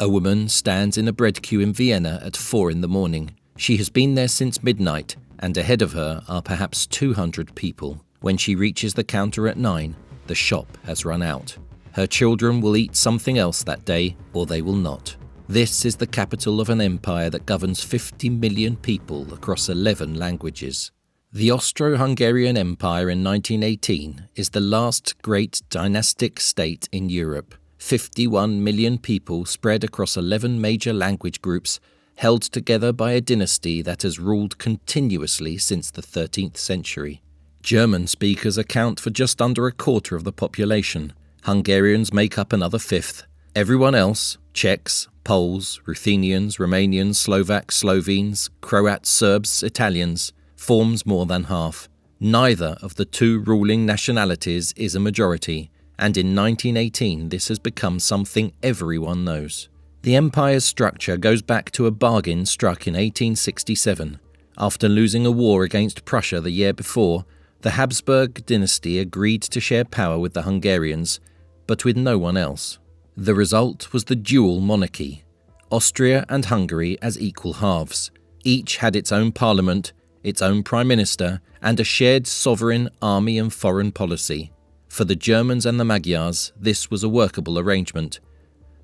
A woman stands in a bread queue in Vienna at 4 in the morning. She has been there since midnight, and ahead of her are perhaps 200 people. When she reaches the counter at 9, the shop has run out. Her children will eat something else that day, or they will not. This is the capital of an empire that governs 50 million people across 11 languages. The Austro-Hungarian Empire in 1918 is the last great dynastic state in Europe. 51 million people spread across 11 major language groups, held together by a dynasty that has ruled continuously since the 13th century. German speakers account for just under a quarter of the population. Hungarians make up another fifth. Everyone else, Czechs, Poles, Ruthenians, Romanians, Slovaks, Slovenes, Croats, Serbs, Italians, forms more than half. Neither of the two ruling nationalities is a majority, and in 1918 this has become something everyone knows. The empire's structure goes back to a bargain struck in 1867. After losing a war against Prussia the year before, the Habsburg dynasty agreed to share power with the Hungarians, but with no one else. The result was the dual monarchy, Austria and Hungary as equal halves. Each had its own parliament, its own prime minister, and a shared sovereign army and foreign policy. For the Germans and the Magyars, this was a workable arrangement.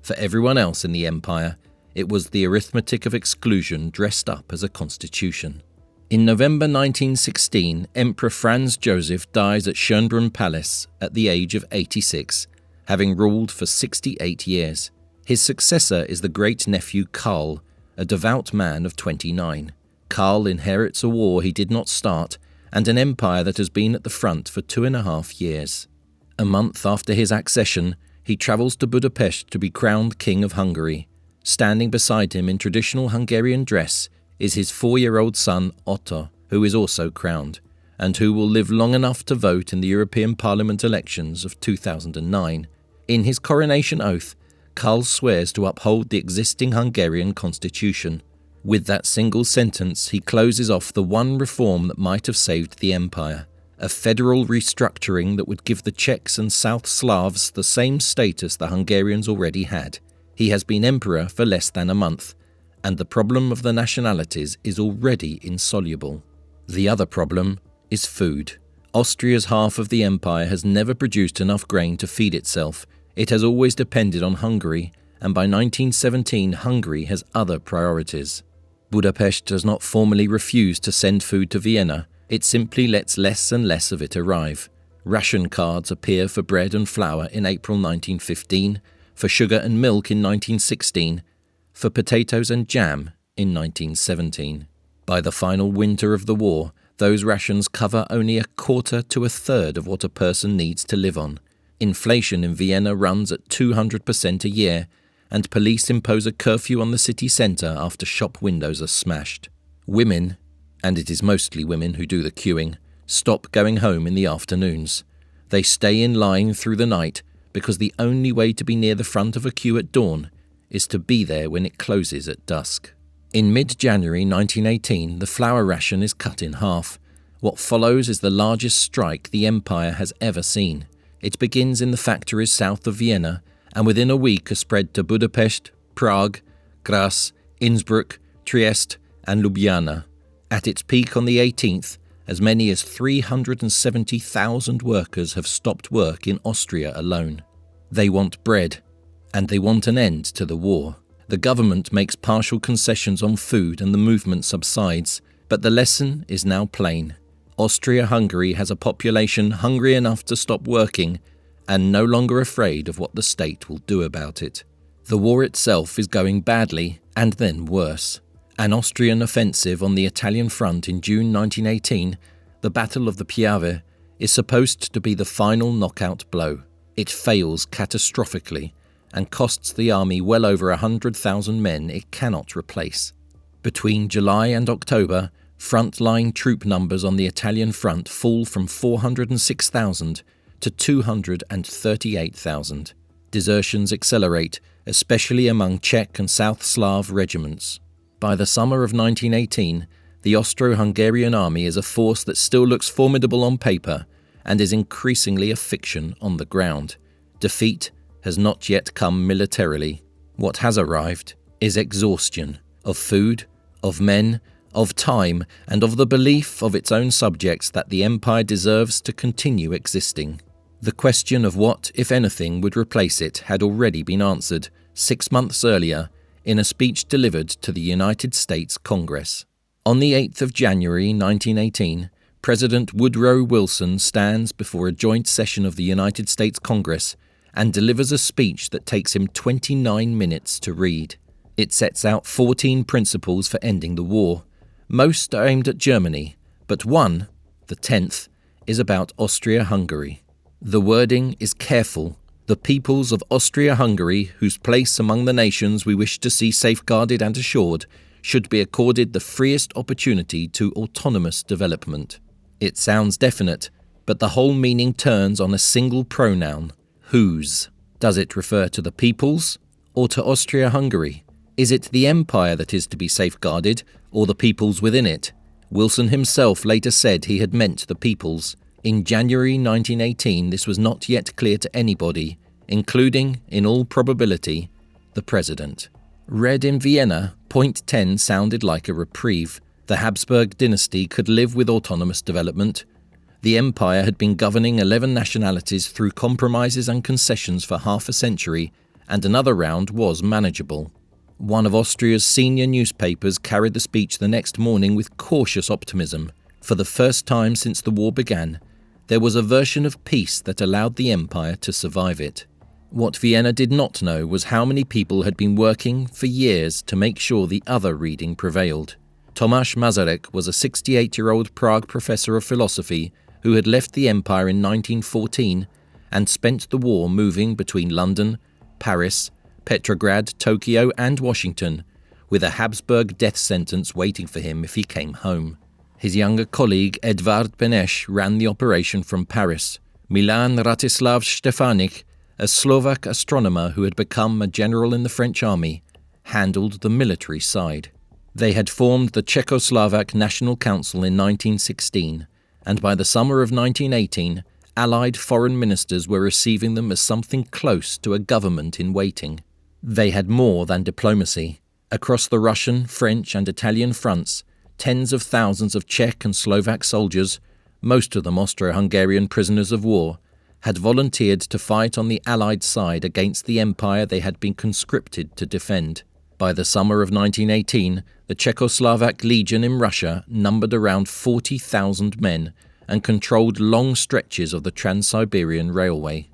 For everyone else in the empire, it was the arithmetic of exclusion dressed up as a constitution. In November 1916, Emperor Franz Joseph dies at Schönbrunn Palace at the age of 86, having ruled for 68 years. His successor is the great-nephew Karl, a devout man of 29. Karl inherits a war he did not start and an empire that has been at the front for 2.5 years. A month after his accession, he travels to Budapest to be crowned King of Hungary. Standing beside him in traditional Hungarian dress is his 4-year-old son Otto, who is also crowned, and who will live long enough to vote in the European Parliament elections of 2009. In his coronation oath, Karl swears to uphold the existing Hungarian constitution. With that single sentence, he closes off the one reform that might have saved the empire, a federal restructuring that would give the Czechs and South Slavs the same status the Hungarians already had. He has been emperor for less than a month, and the problem of the nationalities is already insoluble. The other problem is food. Austria's half of the empire has never produced enough grain to feed itself. It has always depended on Hungary, and by 1917 Hungary has other priorities. Budapest does not formally refuse to send food to Vienna. It simply lets less and less of it arrive. Ration cards appear for bread and flour in April 1915, for sugar and milk in 1916, for potatoes and jam in 1917. By the final winter of the war, those rations cover only a quarter to a third of what a person needs to live on. Inflation in Vienna runs at 200% a year, and police impose a curfew on the city centre after shop windows are smashed. Women, and it is mostly women who do the queuing, stop going home in the afternoons. They stay in line through the night because the only way to be near the front of a queue at dawn is to be there when it closes at dusk. In mid-January 1918, the flour ration is cut in half. What follows is the largest strike the empire has ever seen. It begins in the factories south of Vienna, and within a week is spread to Budapest, Prague, Graz, Innsbruck, Trieste, and Ljubljana. At its peak on the 18th, as many as 370,000 workers have stopped work in Austria alone. They want bread, and they want an end to the war. The government makes partial concessions on food and the movement subsides, but the lesson is now plain. Austria-Hungary has a population hungry enough to stop working and no longer afraid of what the state will do about it. The war itself is going badly and then worse. An Austrian offensive on the Italian front in June 1918, the Battle of the Piave, is supposed to be the final knockout blow. It fails catastrophically and costs the army well over 100,000 men it cannot replace. Between July and October, front-line troop numbers on the Italian front fall from 406,000 to 238,000. Desertions accelerate, especially among Czech and South Slav regiments. By the summer of 1918, the Austro-Hungarian army is a force that still looks formidable on paper and is increasingly a fiction on the ground. Defeat has not yet come militarily. What has arrived is exhaustion of food, of men, of time, and of the belief of its own subjects that the empire deserves to continue existing. The question of what, if anything, would replace it had already been answered 6 months earlier in a speech delivered to the United States Congress. On the 8th of January 1918, President Woodrow Wilson stands before a joint session of the United States Congress and delivers a speech that takes him 29 minutes to read. It sets out 14 principles for ending the war. Most are aimed at Germany, but one, the 10th, is about Austria-Hungary. The wording is careful. The peoples of Austria-Hungary, whose place among the nations we wish to see safeguarded and assured, should be accorded the freest opportunity to autonomous development. It sounds definite, but the whole meaning turns on a single pronoun, whose. Does it refer to the peoples or to Austria-Hungary? Is it the empire that is to be safeguarded, or the peoples within it? Wilson himself later said he had meant the peoples. In January 1918, this was not yet clear to anybody, including, in all probability, the President. Read in Vienna, point 10 sounded like a reprieve. The Habsburg dynasty could live with autonomous development. The empire had been governing 11 nationalities through compromises and concessions for half a century, and another round was manageable. One of Austria's senior newspapers carried the speech the next morning with cautious optimism. For the first time since the war began, there was a version of peace that allowed the empire to survive it. What Vienna did not know was how many people had been working for years to make sure the other reading prevailed. Tomáš Masaryk was a 68-year-old Prague professor of philosophy who had left the empire in 1914 and spent the war moving between London, Paris, Petrograd, Tokyo and Washington, with a Habsburg death sentence waiting for him if he came home. His younger colleague Edvard Beneš ran the operation from Paris. Milan Rastislav Štefanik, a Slovak astronomer who had become a general in the French army, handled the military side. They had formed the Czechoslovak National Council in 1916, and by the summer of 1918, Allied foreign ministers were receiving them as something close to a government in waiting. They had more than diplomacy. Across the Russian, French and Italian fronts, tens of thousands of Czech and Slovak soldiers, most of them Austro-Hungarian prisoners of war, had volunteered to fight on the Allied side against the empire they had been conscripted to defend. By the summer of 1918, the Czechoslovak Legion in Russia numbered around 40,000 men and controlled long stretches of the Trans-Siberian Railway.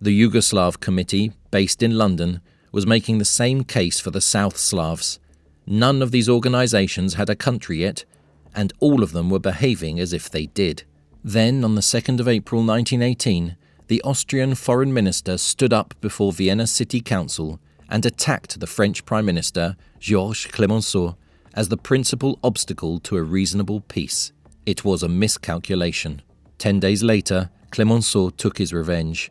The Yugoslav Committee, based in London, was making the same case for the South Slavs. None of these organizations had a country yet, and all of them were behaving as if they did. Then, on the 2nd of April 1918, the Austrian foreign minister stood up before Vienna City Council and attacked the French Prime Minister, Georges Clemenceau, as the principal obstacle to a reasonable peace. It was a miscalculation. 10 days later, Clemenceau took his revenge.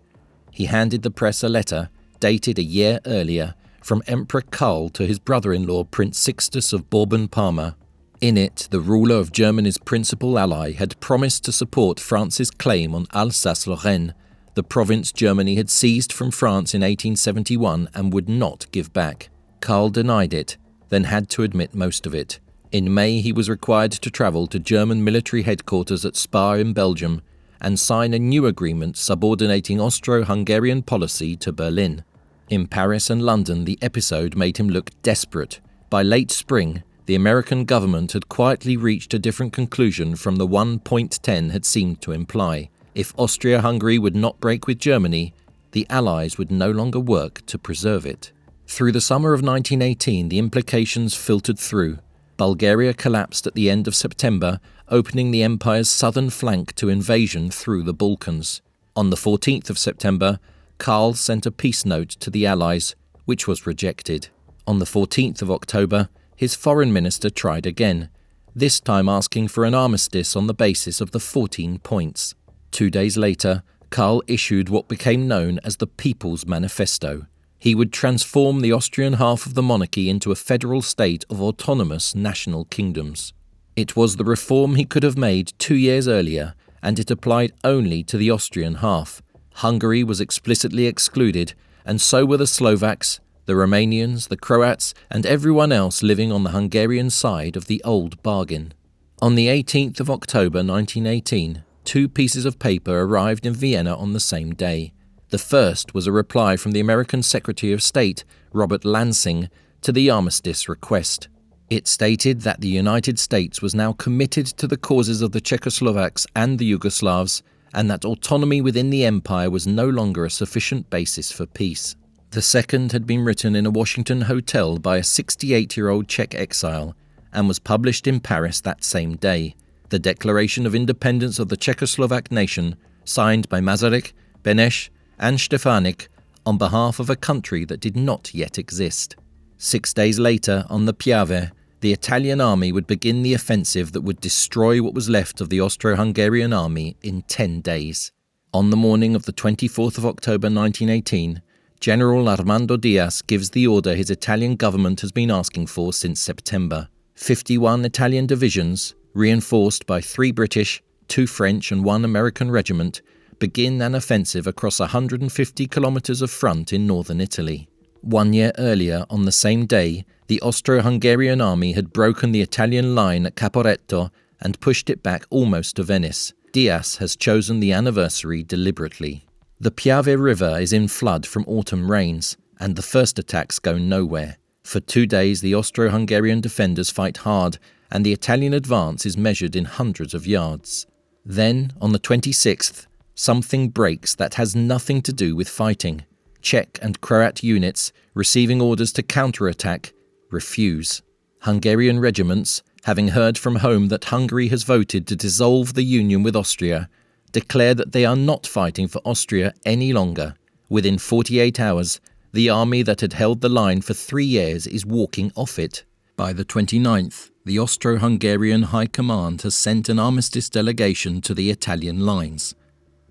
He handed the press a letter, dated a year earlier, from Emperor Karl to his brother-in-law Prince Sixtus of Bourbon-Parma. In it, the ruler of Germany's principal ally had promised to support France's claim on Alsace-Lorraine, the province Germany had seized from France in 1871 and would not give back. Karl denied it, then had to admit most of it. In May, he was required to travel to German military headquarters at Spa in Belgium and sign a new agreement subordinating Austro-Hungarian policy to Berlin. In Paris and London, the episode made him look desperate. By late spring, the American government had quietly reached a different conclusion from the one point 10 had seemed to imply. If Austria-Hungary would not break with Germany, the Allies would no longer work to preserve it. Through the summer of 1918, the implications filtered through. Bulgaria collapsed at the end of September, opening the empire's southern flank to invasion through the Balkans. On the 14th of September, Karl sent a peace note to the Allies, which was rejected. On the 14th of October, his foreign minister tried again, this time asking for an armistice on the basis of the 14 points. 2 days later, Karl issued what became known as the People's Manifesto. He would transform the Austrian half of the monarchy into a federal state of autonomous national kingdoms. It was the reform he could have made 2 years earlier, and it applied only to the Austrian half. Hungary was explicitly excluded, and so were the Slovaks, the Romanians, the Croats, and everyone else living on the Hungarian side of the old bargain. On the 18th of October 1918, 2 pieces of paper arrived in Vienna on the same day. The first was a reply from the American Secretary of State, Robert Lansing, to the armistice request. It stated that the United States was now committed to the causes of the Czechoslovaks and the Yugoslavs, and that autonomy within the empire was no longer a sufficient basis for peace. The second had been written in a Washington hotel by a 68-year-old Czech exile and was published in Paris that same day. The Declaration of Independence of the Czechoslovak nation, signed by Masaryk, Beneš, and Stefanik on behalf of a country that did not yet exist. 6 days later, on the Piave, the Italian army would begin the offensive that would destroy what was left of the Austro-Hungarian army in 10 days. On the morning of the 24th of October 1918, General Armando Diaz gives the order his Italian government has been asking for since September. 51 Italian divisions, reinforced by 3 British, 2 French and 1 American regiment, begin an offensive across 150 kilometers of front in northern Italy. 1 year earlier, on the same day, the Austro-Hungarian army had broken the Italian line at Caporetto and pushed it back almost to Venice. Diaz has chosen the anniversary deliberately. The Piave River is in flood from autumn rains, and the first attacks go nowhere. For 2 days, the Austro-Hungarian defenders fight hard, and the Italian advance is measured in hundreds of yards. Then, on the 26th, something breaks that has nothing to do with fighting. Czech and Croat units, receiving orders to counterattack, refuse. Hungarian regiments, having heard from home that Hungary has voted to dissolve the union with Austria, declare that they are not fighting for Austria any longer. Within 48 hours, the army that had held the line for 3 years is walking off it. By the 29th, the Austro-Hungarian High Command has sent an armistice delegation to the Italian lines.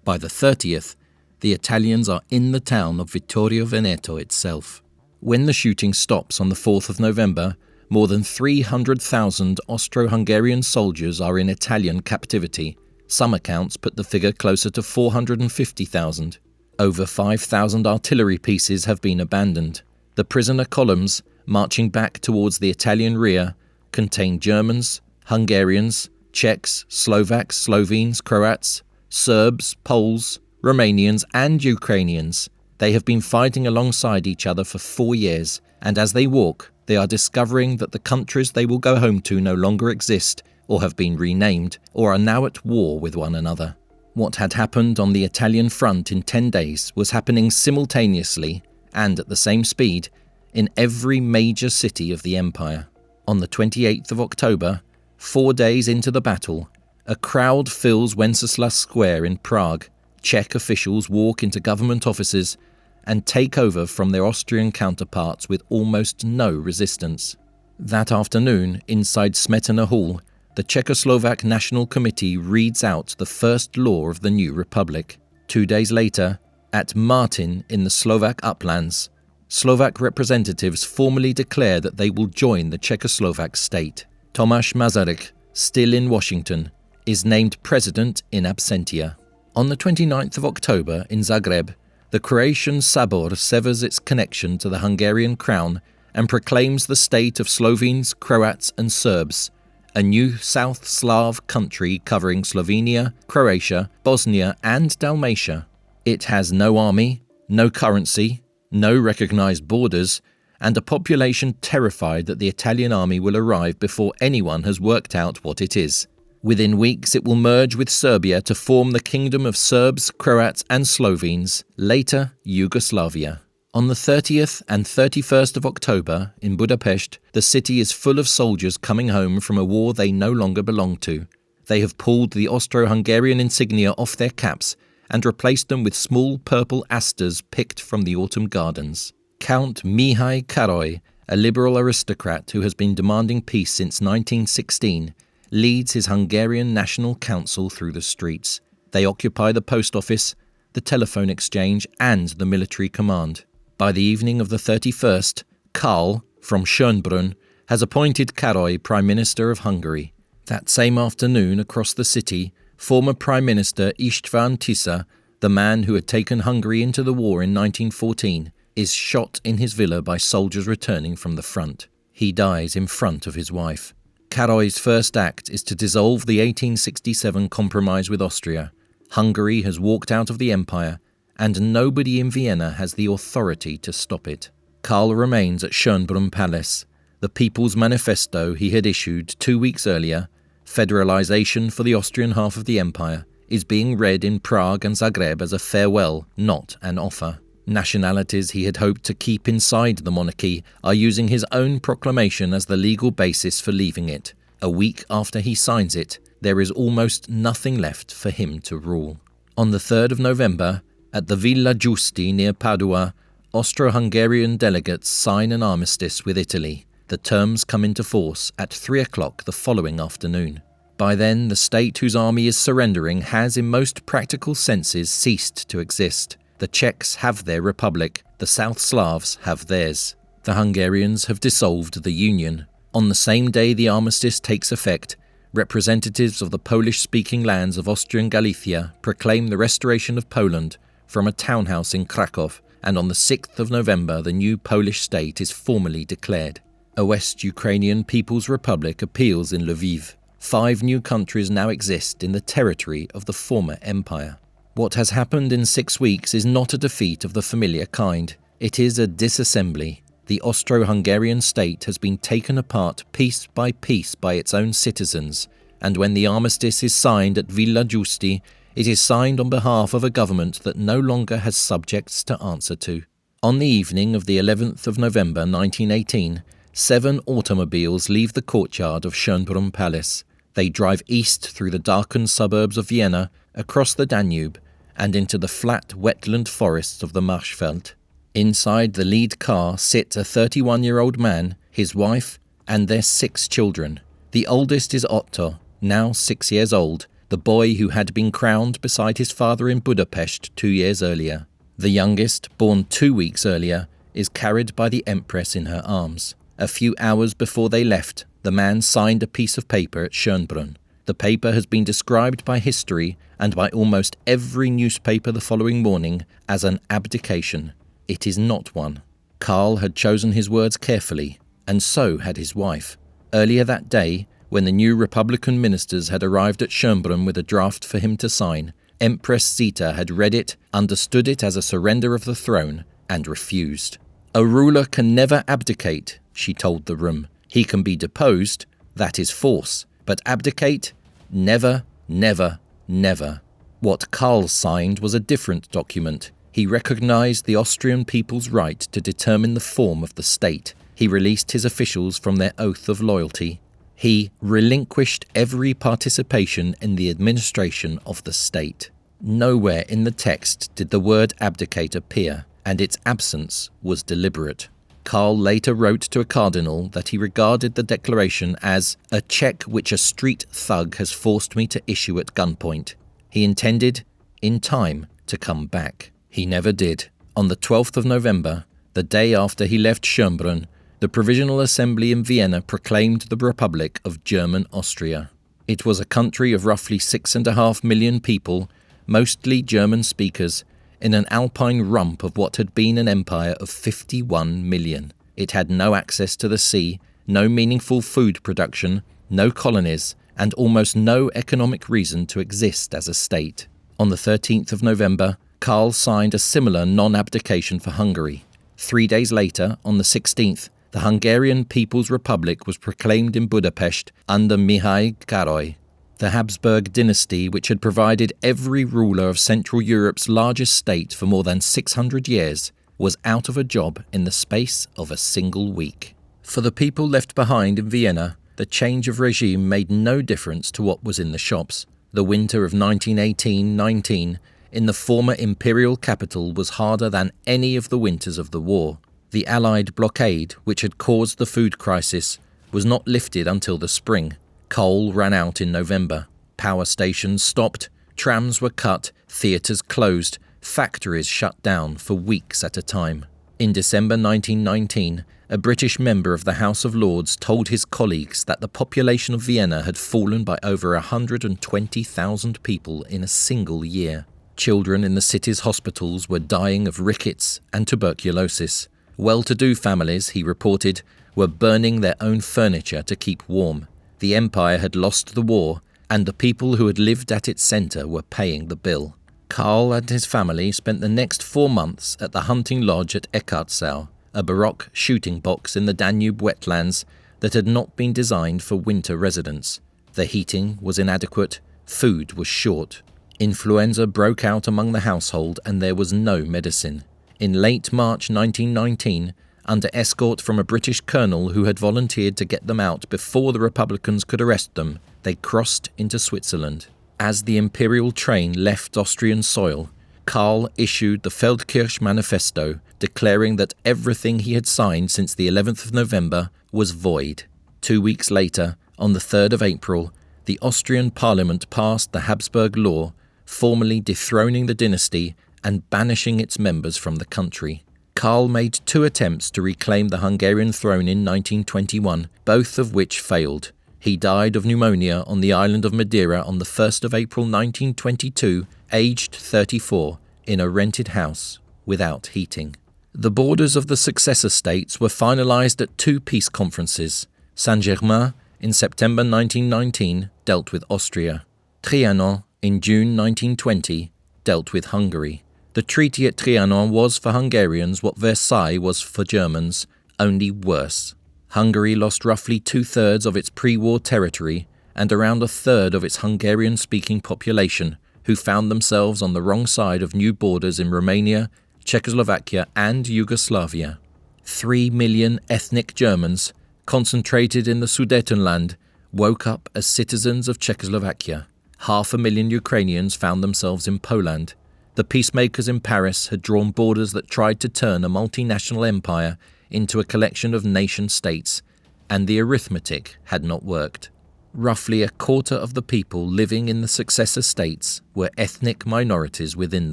By the 30th, the Italians are in the town of Vittorio Veneto itself. When the shooting stops on the 4th of November, more than 300,000 Austro-Hungarian soldiers are in Italian captivity. Some accounts put the figure closer to 450,000. Over 5,000 artillery pieces have been abandoned. The prisoner columns, marching back towards the Italian rear, contain Germans, Hungarians, Czechs, Slovaks, Slovenes, Croats, Serbs, Poles, Romanians and Ukrainians. They have been fighting alongside each other for 4 years, and as they walk, they are discovering that the countries they will go home to no longer exist, or have been renamed, or are now at war with one another. What had happened on the Italian front in 10 days was happening simultaneously, and at the same speed, in every major city of the empire. On the 28th of October, 4 days into the battle, a crowd fills Wenceslas Square in Prague. Czech officials walk into government offices and take over from their Austrian counterparts with almost no resistance. That afternoon, inside Smetana Hall, the Czechoslovak National Committee reads out the first law of the new republic. 2 days later, at Martin in the Slovak uplands, Slovak representatives formally declare that they will join the Czechoslovak state. Tomáš Masaryk, still in Washington, is named president in absentia. On the 29th of October in Zagreb, the Croatian Sabor severs its connection to the Hungarian crown and proclaims the state of Slovenes, Croats and Serbs, a new South Slav country covering Slovenia, Croatia, Bosnia and Dalmatia. It has no army, no currency, no recognized borders, and a population terrified that the Italian army will arrive before anyone has worked out what it is. Within weeks it will merge with Serbia to form the Kingdom of Serbs, Croats and Slovenes, later Yugoslavia. On the 30th and 31st of October, in Budapest, the city is full of soldiers coming home from a war they no longer belong to. They have pulled the Austro-Hungarian insignia off their caps and replaced them with small purple asters picked from the autumn gardens. Count Mihai Károly, a liberal aristocrat who has been demanding peace since 1916, leads his Hungarian National Council through the streets. They occupy the post office, the telephone exchange and the military command. By the evening of the 31st, Karl, from Schönbrunn, has appointed Károly Prime Minister of Hungary. That same afternoon, across the city, former Prime Minister István Tisza, the man who had taken Hungary into the war in 1914, is shot in his villa by soldiers returning from the front. He dies in front of his wife. Károly's first act is to dissolve the 1867 compromise with Austria. Hungary has walked out of the empire, and nobody in Vienna has the authority to stop it. Karl remains at Schönbrunn Palace. The People's Manifesto he had issued 2 weeks earlier, federalization for the Austrian half of the empire, is being read in Prague and Zagreb as a farewell, not an offer. Nationalities he had hoped to keep inside the monarchy are using his own proclamation as the legal basis for leaving it. A week after he signs it, there is almost nothing left for him to rule. On the 3rd of November, at the Villa Giusti near Padua, Austro-Hungarian delegates sign an armistice with Italy. The terms come into force at 3 o'clock the following afternoon. By then, the state whose army is surrendering has in most practical senses ceased to exist. The Czechs have their republic, the South Slavs have theirs. The Hungarians have dissolved the union. On the same day the armistice takes effect, representatives of the Polish-speaking lands of Austrian Galicia proclaim the restoration of Poland from a townhouse in Krakow, and on the 6th of November the new Polish state is formally declared. A West Ukrainian People's Republic appeals in Lviv. 5 new countries now exist in the territory of the former empire. What has happened in 6 weeks is not a defeat of the familiar kind. It is a disassembly. The Austro-Hungarian state has been taken apart piece by its own citizens, and when the armistice is signed at Villa Giusti, it is signed on behalf of a government that no longer has subjects to answer to. On the evening of the 11th of November 1918, 7 automobiles leave the courtyard of Schönbrunn Palace. They drive east through the darkened suburbs of Vienna, across the Danube, and into the flat wetland forests of the Marschfeld. Inside the lead car sit a 31-year-old man, his wife, and their 6 children. The oldest is Otto, now 6 years old, the boy who had been crowned beside his father in Budapest 2 years earlier. The youngest, born 2 weeks earlier, is carried by the Empress in her arms. A few hours before they left, the man signed a piece of paper at Schönbrunn. The paper has been described by history and by almost every newspaper the following morning as an abdication. It is not one. Karl had chosen his words carefully, and so had his wife. Earlier that day, when the new Republican ministers had arrived at Schönbrunn with a draft for him to sign, Empress Zita had read it, understood it as a surrender of the throne, and refused. "A ruler can never abdicate," she told the room. "He can be deposed, that is force, but abdicate? Never, never, never." What Karl signed was a different document. He recognized the Austrian people's right to determine the form of the state. He released his officials from their oath of loyalty. He relinquished every participation in the administration of the state. Nowhere in the text did the word abdicate appear, and its absence was deliberate. Karl later wrote to a cardinal that he regarded the declaration as a check which a street thug has forced me to issue at gunpoint. He intended, in time, to come back. He never did. On the 12th of November, the day after he left Schönbrunn, the Provisional Assembly in Vienna proclaimed the Republic of German Austria. It was a country of roughly 6.5 million people, mostly German speakers, in an alpine rump of what had been an empire of 51 million. It had no access to the sea, no meaningful food production, no colonies, and almost no economic reason to exist as a state. On the 13th of November, Karl signed a similar non-abdication for Hungary. 3 days later, on the 16th, the Hungarian People's Republic was proclaimed in Budapest under Mihály Károly. The Habsburg dynasty, which had provided every ruler of Central Europe's largest state for more than 600 years, was out of a job in the space of a single week. For the people left behind in Vienna, the change of regime made no difference to what was in the shops. The winter of 1918-19 in the former imperial capital was harder than any of the winters of the war. The Allied blockade, which had caused the food crisis, was not lifted until the spring. Coal ran out in November. Power stations stopped, trams were cut, theatres closed, factories shut down for weeks at a time. In December 1919, a British member of the House of Lords told his colleagues that the population of Vienna had fallen by over 120,000 people in a single year. Children in the city's hospitals were dying of rickets and tuberculosis. Well-to-do families, he reported, were burning their own furniture to keep warm. The empire had lost the war, and the people who had lived at its centre were paying the bill. Karl and his family spent the next 4 months at the hunting lodge at Eckartsau, a baroque shooting box in the Danube wetlands that had not been designed for winter residence. The heating was inadequate, food was short. Influenza broke out among the household and there was no medicine. In late March 1919, under escort from a British colonel who had volunteered to get them out before the Republicans could arrest them, they crossed into Switzerland. As the imperial train left Austrian soil, Karl issued the Feldkirch Manifesto, declaring that everything he had signed since the 11th of November was void. 2 weeks later, on the 3rd of April, the Austrian parliament passed the Habsburg law, formally dethroning the dynasty and banishing its members from the country. Karl made 2 attempts to reclaim the Hungarian throne in 1921, both of which failed. He died of pneumonia on the island of Madeira on the 1st of April 1922, aged 34, in a rented house without heating. The borders of the successor states were finalised at 2 peace conferences. Saint-Germain in September 1919 dealt with Austria. Trianon in June 1920 dealt with Hungary. The treaty at Trianon was for Hungarians what Versailles was for Germans, only worse. Hungary lost roughly 2/3 of its pre-war territory and around 1/3 of its Hungarian-speaking population, who found themselves on the wrong side of new borders in Romania, Czechoslovakia and Yugoslavia. 3 million ethnic Germans, concentrated in the Sudetenland, woke up as citizens of Czechoslovakia. 500,000 Ukrainians found themselves in Poland. The peacemakers in Paris had drawn borders that tried to turn a multinational empire into a collection of nation-states, and the arithmetic had not worked. Roughly 1/4 of the people living in the successor states were ethnic minorities within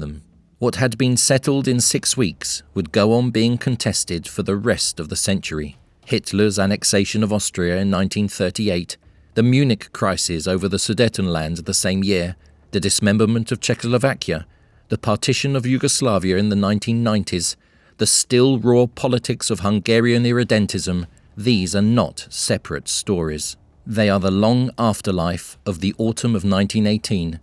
them. What had been settled in 6 weeks would go on being contested for the rest of the century. Hitler's annexation of Austria in 1938, the Munich crisis over the Sudetenland the same year, the dismemberment of Czechoslovakia, the partition of Yugoslavia in the 1990s, the still raw politics of Hungarian irredentism, these are not separate stories. They are the long afterlife of the autumn of 1918,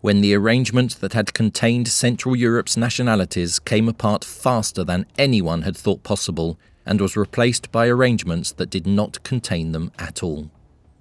when the arrangement that had contained Central Europe's nationalities came apart faster than anyone had thought possible and was replaced by arrangements that did not contain them at all.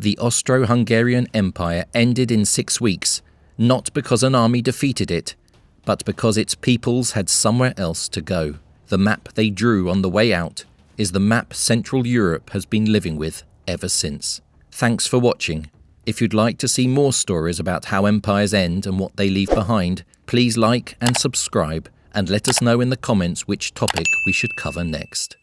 The Austro-Hungarian Empire ended in 6 weeks, not because an army defeated it, but because its peoples had somewhere else to go. The map they drew on the way out is the map Central Europe has been living with ever since. Thanks for watching. If you'd like to see more stories about how empires end and what they leave behind, please like and subscribe, and let us know in the comments which topic we should cover next.